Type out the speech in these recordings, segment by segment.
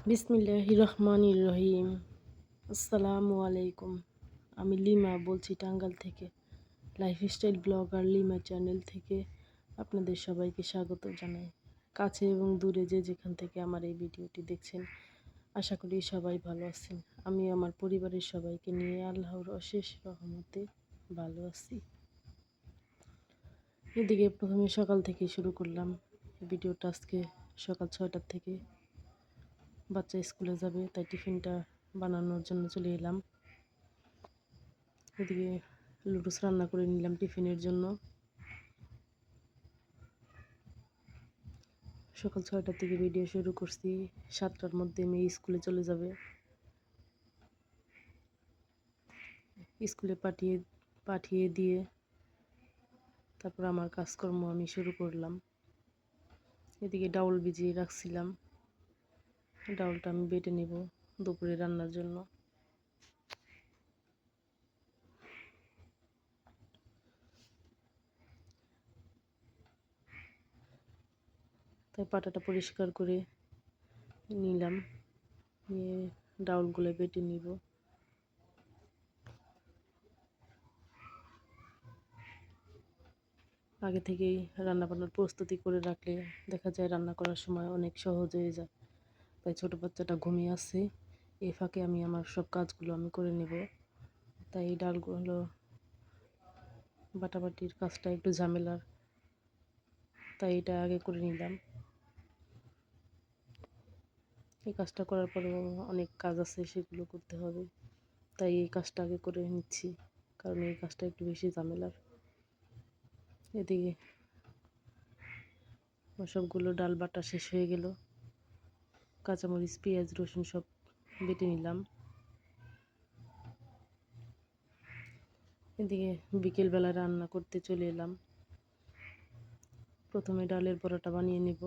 বিসমিল্লাহির রহমানির রহিম। আসসালামু আলাইকুম। আমি লিমা বলছি টাঙ্গাইল থেকে। লাইফস্টাইল ব্লগার লিমা চ্যানেল থেকে আপনাদের সবাইকে স্বাগত জানাই। কাছে এবং দূরে যে যেখান থেকে আমার এই ভিডিওটি দেখছেন, আশা করি সবাই ভালো আছেন। আমি আমার পরিবারের সবাইকে নিয়ে আল্লাহর অশেষ রহমতে ভালো আছি। এদিকে প্রথমে সকাল থেকে শুরু করলাম ভিডিওটা। আজকে সকাল 6টার থেকে বাচ্চা স্কুলে যাবে, তাই টিফিনটা বানানোর জন্য চলে এলাম। এদিকে লুডুস রান্না করে নিলাম টিফিনের জন্য। সকাল 6টার থেকে ভিডিও শুরু করছি, 7টার মধ্যে মেয়ে স্কুলে চলে যাবে। স্কুলে পাঠিয়ে দিয়ে তারপর আমার কাজকর্ম আমি শুরু করলাম। এদিকে ডাউল ভিজিয়ে রাখছিলাম, ডাউলটা আমি বেটে নেব দুপুরে রান্নার জন্য। তাই পাটাটা পরিষ্কার করে নিলাম, নিয়ে ডাউলগুলো বেটে নিব। আগে থেকেই রান্নাবান্নার প্রস্তুতি করে রাখলে দেখা যায় রান্না করার সময় অনেক সহজ হয়ে যায়। তাই ছোটো বাচ্চাটা ঘুমিয়ে আছে, এই ফাঁকে আমি আমার সব কাজগুলো আমি করে নেব। তাই এই ডালগুলো বাটাবাটির কাজটা একটু ঝামেলার, তাই এটা আগে করে নিলাম। এই কাজটা করার পরেও অনেক কাজ আছে, সেগুলো করতে হবে, তাই এই কাজটা আগে করে নিচ্ছি, কারণ এই কাজটা একটু বেশি ঝামেলার। এদিকে সবগুলো ডাল বাটা শেষ হয়ে গেল, কাঁচামরিচ পেঁয়াজ রসুন সব বেটে নিলাম। এদিকে বিকেলবেলা রান্না করতে চলে এলাম। প্রথমে ডালের বড়াটা বানিয়ে নেব,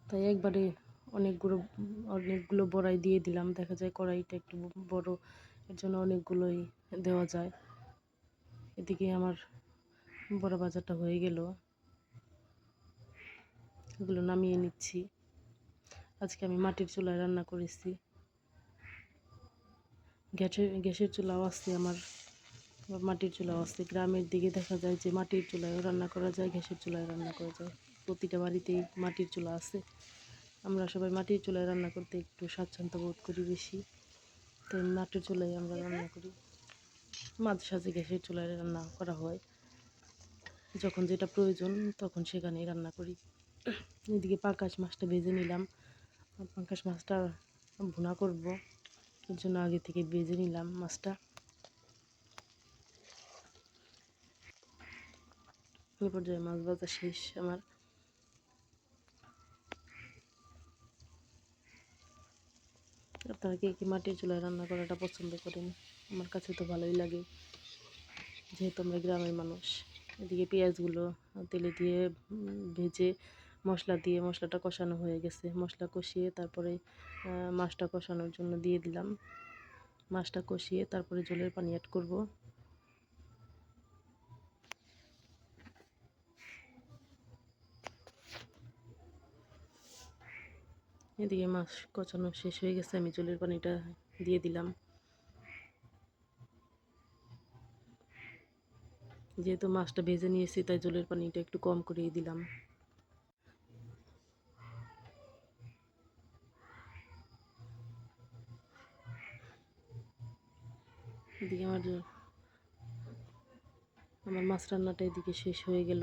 তাই একবারে অনেকগুলো বড়াই দিয়ে দিলাম। দেখা যায় কড়াইটা একটু বড়, এর জন্য অনেকগুলোই দেওয়া যায়। এদিকে আমার বড়া ভাজাটা হয়ে গেল, এগুলো নামিয়ে নিচ্ছি। আজকে আমি মাটির চুলায় রান্না করেছি, গ্যাসের চুলাও আছে আমার, মাটির চুলাও আছে। গ্রামের দিকে দেখা যায় যে মাটির চুলায়ও রান্না করা যায়, গ্যাসের চুলায় রান্না করা যায়। প্রতিটা বাড়িতেই মাটির চুলা আছে। আমরা সবাই মাটির চুলায় রান্না করতে একটু স্বাচ্ছন্দ্য বোধ করি বেশি, তাই মাটির চুলায় আমরা রান্না করি। মাঝে সাঝে গ্যাসের চুলায় রান্না করা হয়, যখন যেটা প্রয়োজন তখন সেখানেই রান্না করি। এদিকে পাঙ্গাস মাছটা ভেজে নিলাম, পাঙ্গাস মাছটা ভুনা করব, এর জন্য আগে থেকে ভেজে নিলাম মাছটা। এই পর্যায়ে মাছ ভাজা শেষ আমার। আপনারা কে কি মাটির চুলায় রান্না করাটা পছন্দ করেন? আমার কাছে তো ভালোই লাগে, যেহেতু আমরা গ্রামের মানুষ। এদিকে পেঁয়াজগুলো তেলে দিয়ে ভেজে মশলাটা কষানো হয়ে গেছে। মশলা কষিয়ে তারপরে মাছটা কষানোর জন্য দিয়ে দিলাম। মাছটা কষিয়ে তারপরে ঝোলের পানি অ্যাড করব। এদিকে মাছ কষানো শেষ হয়ে গেছে, আমি ঝোলের পানিটা দিয়ে দিলাম। যেহেতু মাছটা ভেজে নিয়েছি, তাই ঝোলের পানিটা একটু কম করেই দিলাম। এদিকে আমার মাছ রান্নাটা এদিকে শেষ হয়ে গেল।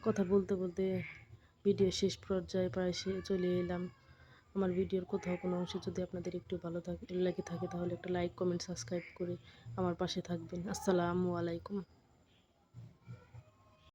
কথা বলতে বলতে ভিডিও শেষ পর্যায়ে প্রায় চলে এলাম। আমার ভিডিওর কোথাও কোনো অংশ যদি আপনাদের একটু ভালো লেগে থাকে, তাহলে একটা লাইক কমেন্ট সাবস্ক্রাইব করে আমার পাশে থাকবেন। আসসালামু আলাইকুম।